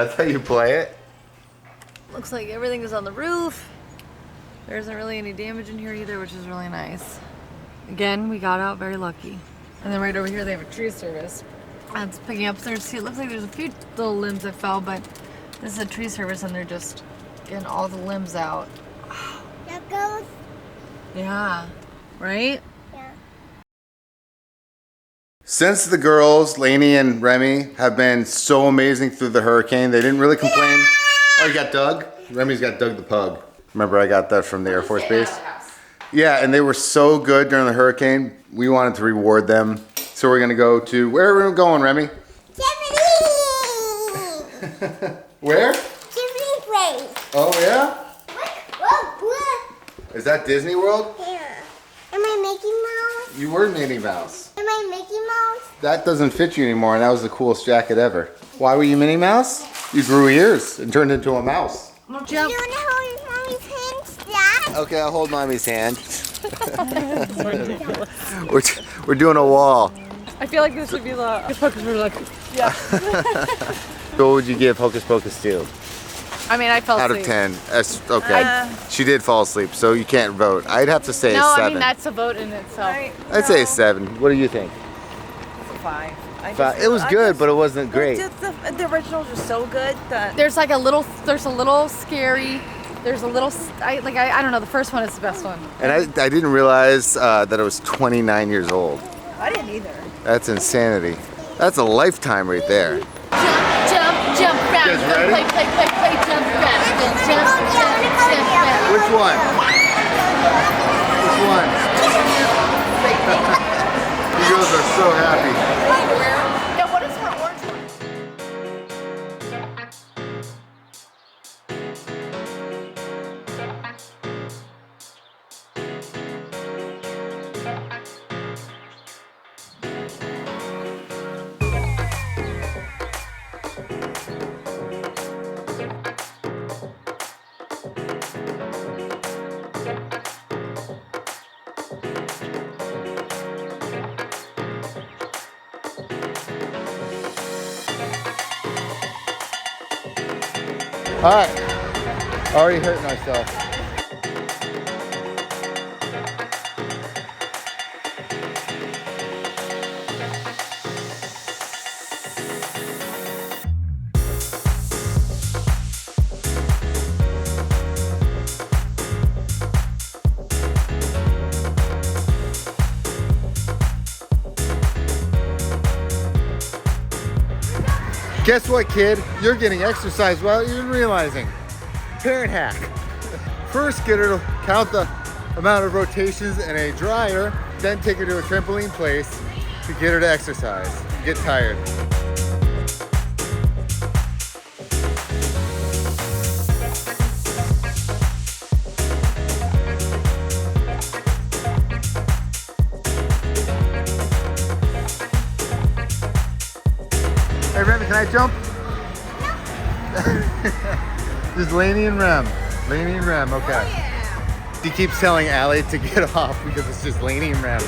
That's how you play it? Looks like everything is on the roof. There isn't really any damage in here either, which is really nice. Again, we got out very lucky. And then right over here, they have a tree service. That's picking up. See, it looks like there's a few little limbs that fell, but this is a tree service, and they're just getting all the limbs out. That goes. Yeah, right? Yeah. Since the girls, Lainey and Remy, have been so amazing through the hurricane, they didn't really complain. Oh, you got Doug? Remy's got Doug the pug. Remember I got that from the Air Force Base? Yeah, and they were so good during the hurricane. We wanted to reward them. So we're gonna go to, where are we going, Remy? Tiffany! Where? Tiffany's place. Oh yeah? What? Is that Disney World? Yeah. Am I Mickey Mouse? You were Minnie Mouse. Am I Mickey Mouse? That doesn't fit you anymore, and that was the coolest jacket ever. Why were you Minnie Mouse? You grew ears and turned into a mouse. Jump. You wanna hold Mommy's hand, Dad? Okay, I'll hold Mommy's hand. we're doing a wall. I feel like this should be the Hocus Pocus. We're like, yeah. So what would you give Hocus Pocus to? I mean, I fell Out asleep. of 10. That's okay. She did fall asleep, so you can't vote. I'd have to say a 7. I mean, that's a vote in itself. I'd say a 7. What do you think? It's a 5. It was good, but it wasn't great. The originals are so good that There's a little scary. There's a little, I don't know, the first one is the best one. And I didn't realize that it was 29 years old. I didn't either. That's insanity. That's a lifetime right there. Jump, jump, round. You guys ready? Play, jump, round. Jump. Which one? Which one? You girls are so happy. Yeah, what is her orange one? All right, already hurting ourselves. Guess what, kid? You're getting exercise without even realizing. Parent hack. First, get her to count the amount of rotations in a dryer, then take her to a trampoline place to get her to exercise. Get tired. Hey Remy, can I jump? Just Lainey and Rem. Lainey and Rem, okay. Oh, yeah. He keeps telling Allie to get off because it's just Lainey and Rem.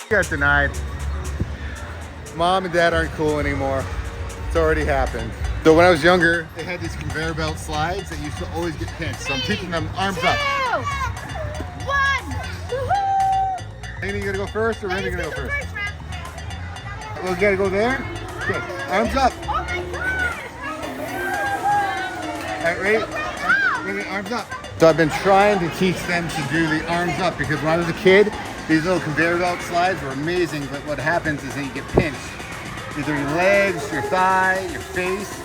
Got denied. Mom and Dad aren't cool anymore. It's already happened. So when I was younger, they had these conveyor belt slides that used to always get pinched. So I'm teaching them arms up. 2, 1. Lainey, you gonna go first or Remy gonna go first? Well, you gotta go there? Okay, arms up. Oh my God. All right, ready? Ready, arms up. So I've been trying to teach them to do the arms up because when I was a kid, these little conveyor belt slides were amazing, but what happens is that you get pinched. Either your legs, your thigh, your face,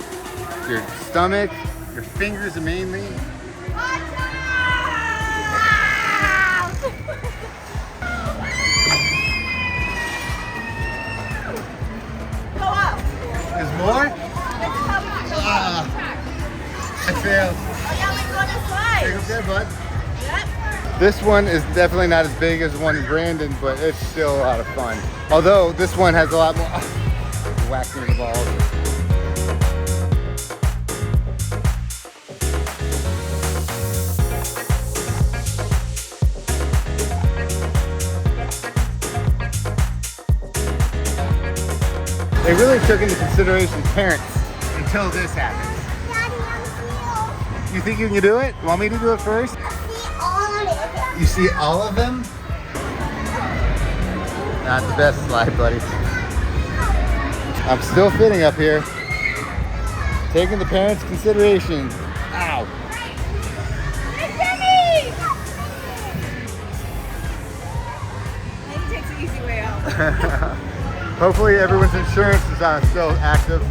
your stomach, your fingers mainly. Go up. There's more? I failed. Oh, yeah, we go this way. Take up there, bud. Yep. This one is definitely not as big as the one in Brandon, but it's still a lot of fun. Although this one has a lot more whacking the balls. They really took into consideration parents until this happens. Daddy, I'm You think you can do it? Want me to do it first? see all of it. You see all of them? Not the best slide, buddy. I'm still fitting up here. Taking the parents' consideration. Ow. Maybe takes the easy way out. Hopefully everyone's insurance is still active.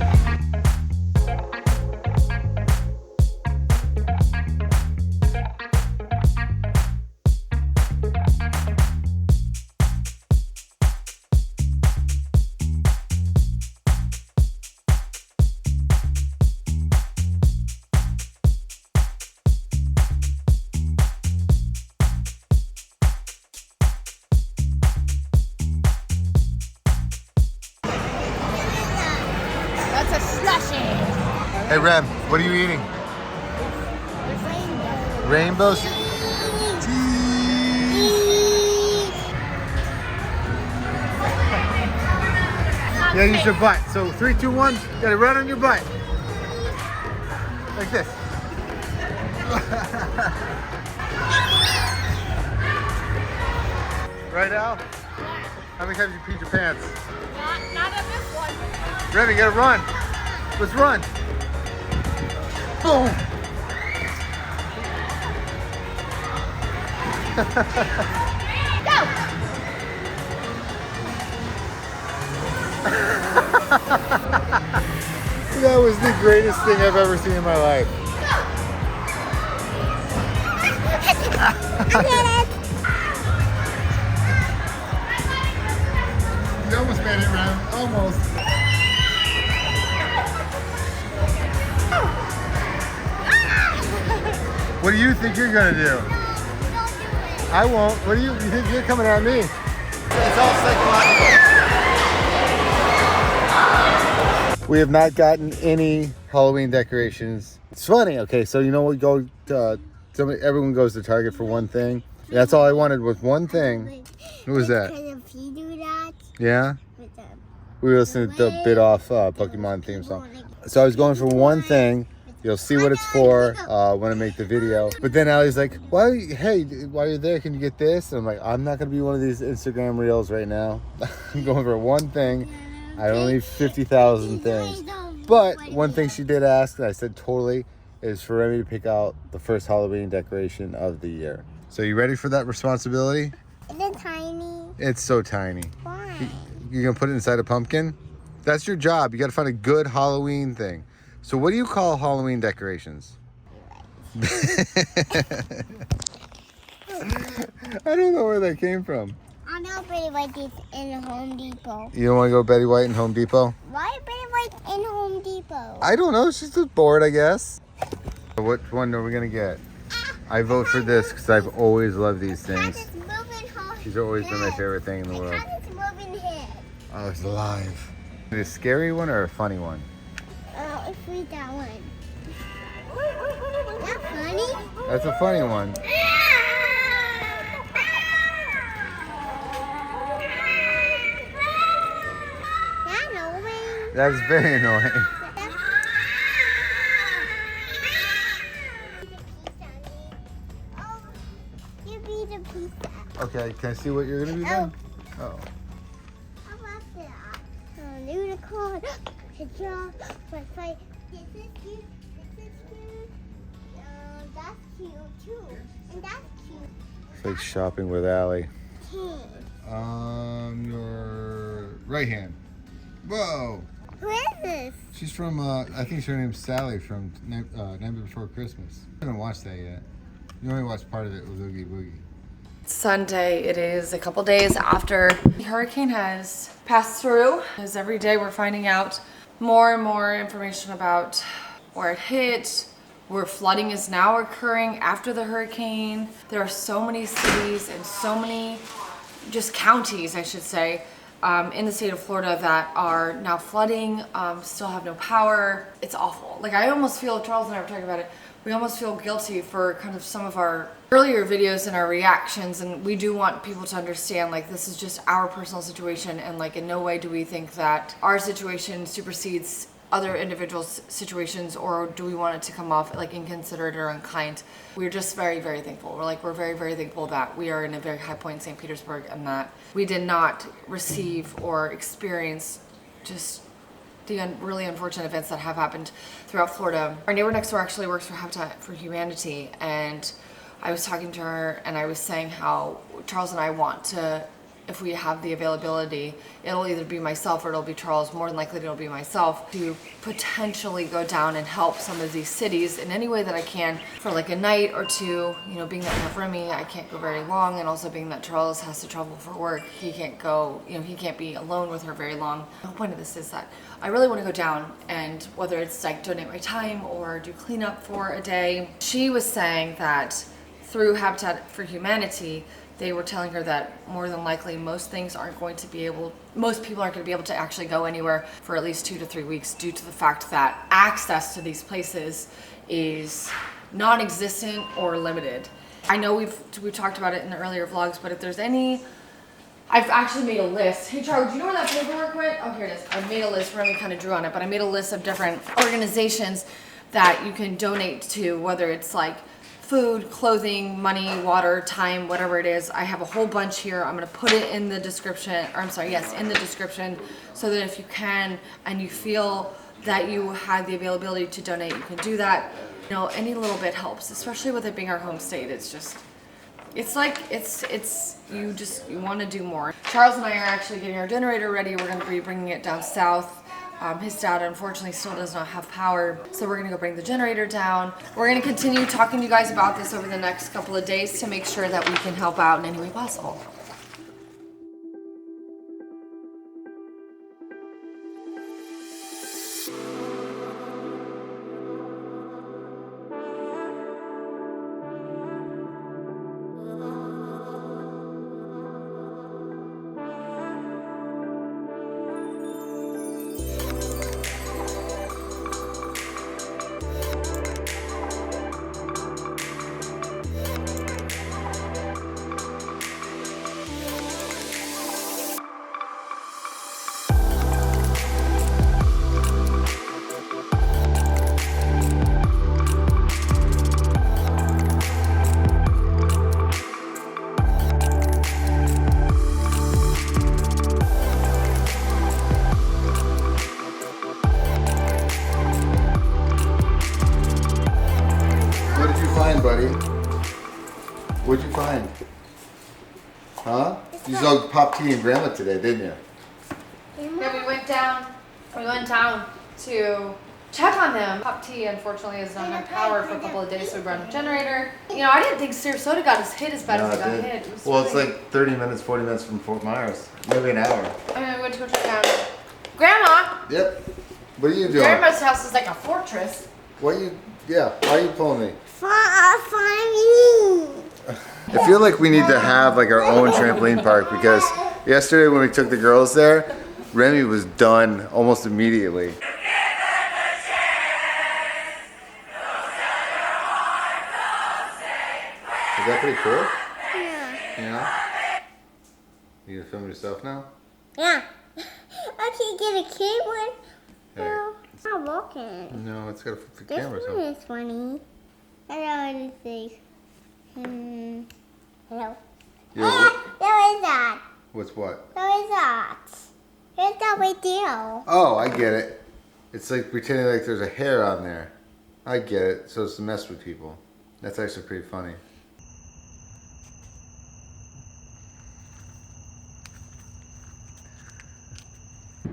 That's a slushie. Hey Rem, what are you eating? Rainbows. Yeah, use your butt. So 3, 2, 1, gotta run on your butt. Like this. Right, Al? How many times you peed your pants? Not on this one. Remy, you gotta run. Let's run. Boom. That was the greatest thing I've ever seen in my life. You almost made it, Rem. Almost. What do you think you're gonna do? I won't. What do you think you're coming at me? It's all psychological. We have not gotten any Halloween decorations. It's funny. Okay, so you know we go to everyone goes to Target for one thing. That's all I wanted was one thing. What was that? Because if you do that Yeah. with the We were listening to the Bit Off Pokemon theme song. So I was going for one thing. You'll see what it's for when I make the video. But then Allie's like, while you're there, can you get this? And I'm like, I'm not going to be one of these Instagram reels right now. I'm going for one thing. I don't need 50,000 things. But one thing she did ask, and I said totally, is for Remy to pick out the first Halloween decoration of the year. So you ready for that responsibility? Is it tiny? It's so tiny. Why? You're going to put it inside a pumpkin? That's your job. You got to find a good Halloween thing. So what do you call Halloween decorations? I don't know where that came from. I know Betty White is in Home Depot. You don't want to go Betty White in Home Depot? Why is Betty White in Home Depot? I don't know. She's just bored, I guess. Which one are we going to get? I vote for this because I've always loved these things. It's moving her She's always been my favorite thing in the world. It's moving head. Oh, it's alive. Is it a scary one or a funny one? Oh, it's read that one. That's funny. That's a funny one. That's annoying. That's very annoying. Oh, you be the pizza. Okay, can I see what you're going to be doing? Oh. How about that? Unicorn. Picture. Fight. This is cute. This is cute. That's cute too. And that's cute. It's like shopping with Allie. King. Your right hand. Whoa. Who is this? She's from, I think her name's Sally from Nightmare Before Christmas. I haven't watched that yet. You only watched part of it with Oogie Boogie. Sunday. It is a couple days after the hurricane has passed through. As every day we're finding out more and more information about where it hit, where flooding is now occurring after the hurricane. There are so many cities and so many just counties, I should say, in the state of Florida that are now flooding, still have no power. It's awful. Like, I almost feel, Charles and I were talking about it, we almost feel guilty for kind of some of our earlier videos and our reactions, and we do want people to understand, like, this is just our personal situation, and like in no way do we think that our situation supersedes other individuals' situations, or do we want it to come off like inconsiderate or unkind. We're just very, very thankful. We're very, very thankful that we are in a very high point in St. Petersburg, and that we did not receive or experience just the really unfortunate events that have happened throughout Florida. Our neighbor next door actually works for Habitat for Humanity, and I was talking to her and I was saying how Charles and I want to, if we have the availability, it'll either be myself or it'll be Charles, more than likely it'll be myself, to potentially go down and help some of these cities in any way that I can for like a night or two. You know, being that we have Remy, I can't go very long, and also being that Charles has to travel for work, he can't go, you know, he can't be alone with her very long. The whole point of this is that I really want to go down, and whether it's like donate my time or do cleanup for a day. She was saying that through Habitat for Humanity, they were telling her that more than likely most people aren't going to be able to actually go anywhere for at least 2 to 3 weeks, due to the fact that access to these places is non-existent or limited. I know we've talked about it in the earlier vlogs, but if there's any, I've actually made a list. Hey Charles, do you know where that paperwork went? Oh, here it is. I made a list. Remy kind of drew on it, but I made a list of different organizations that you can donate to, whether it's like food, clothing, money, water, time, whatever it is. I have a whole bunch here. I'm gonna put it in the description, or I'm sorry, yes, in the description, so that if you can and you feel that you have the availability to donate, you can do that. You know, any little bit helps, especially with it being our home state. It's just, it's like, you want to do more. Charles and I are actually getting our generator ready. We're going to be bringing it down south. His dad unfortunately still does not have power, so we're gonna go bring the generator down. We're gonna continue talking to you guys about this over the next couple of days to make sure that we can help out in any way possible. Buddy, what'd you find? Huh? You saw Pop Tea and Grandma today, didn't you? Yeah, we went down to check on them. Pop Tea unfortunately has not had power for a couple of days, so we brought a generator. You know, I didn't think Sarasota got hit as bad as it got hit. It's like 30 minutes, 40 minutes from Fort Myers. Maybe an hour. I mean, we went to go check out Grandma. Yep. What are you doing? Grandma's house is like a fortress. Why are you pulling me? Funny. I feel like we need to have like our own trampoline park, because yesterday when we took the girls there, Remy was done almost immediately. Is that pretty cool? Yeah. Yeah. You gonna film yourself now? Yeah. I can get a kid one. Hey. No, it's not working. No, it's gotta flip the This camera. one is funny. I know what it is. Hello. Yeah, There is that. what's what? There is that. Here's that right there. Oh, I get it. It's like pretending like there's a hair on there. I get it. So it's to mess with people. That's actually pretty funny.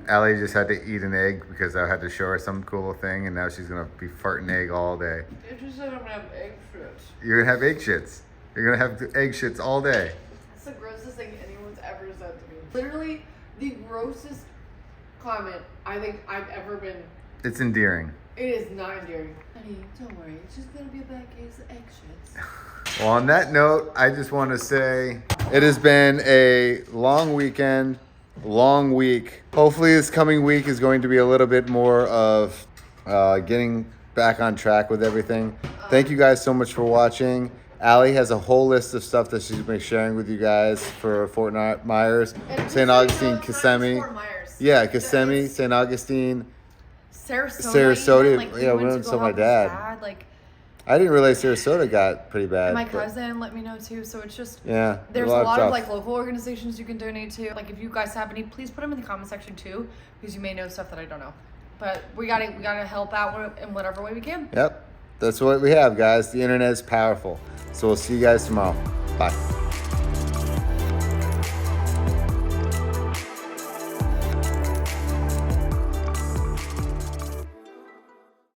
Allie just had to eat an egg because I had to show her some cool thing, and now she's gonna be farting egg all day. You just said I'm gonna have egg shits. You're gonna have egg shits. You're gonna have egg shits all day. It's the grossest thing anyone's ever said to me. Literally the grossest comment I think I've ever been. It's endearing. It is not endearing. Honey, don't worry. It's just gonna be a bad case of eggshells. Well, on that note, I just want to say it has been a long weekend, long week. Hopefully this coming week is going to be a little bit more of getting back on track with everything. Thank you guys so much for watching. Allie has a whole list of stuff that she's been sharing with you guys for Fort Myers, St. Augustine, Kissimmee. Yeah, Kissimmee, St. Augustine, Sarasota. Even, like, Yeah, we went to my dad. Dad. Like, I didn't realize Sarasota got pretty bad. my but- cousin let me know too. So it's just Yeah, there's a lot of stuff. like local organizations you can donate to. Like if you guys have any, please put them in the comment section too, because you may know stuff that I don't know. But we gotta help out in whatever way we can. Yep, that's what we have, guys. The internet is powerful. So we'll see you guys tomorrow. Bye.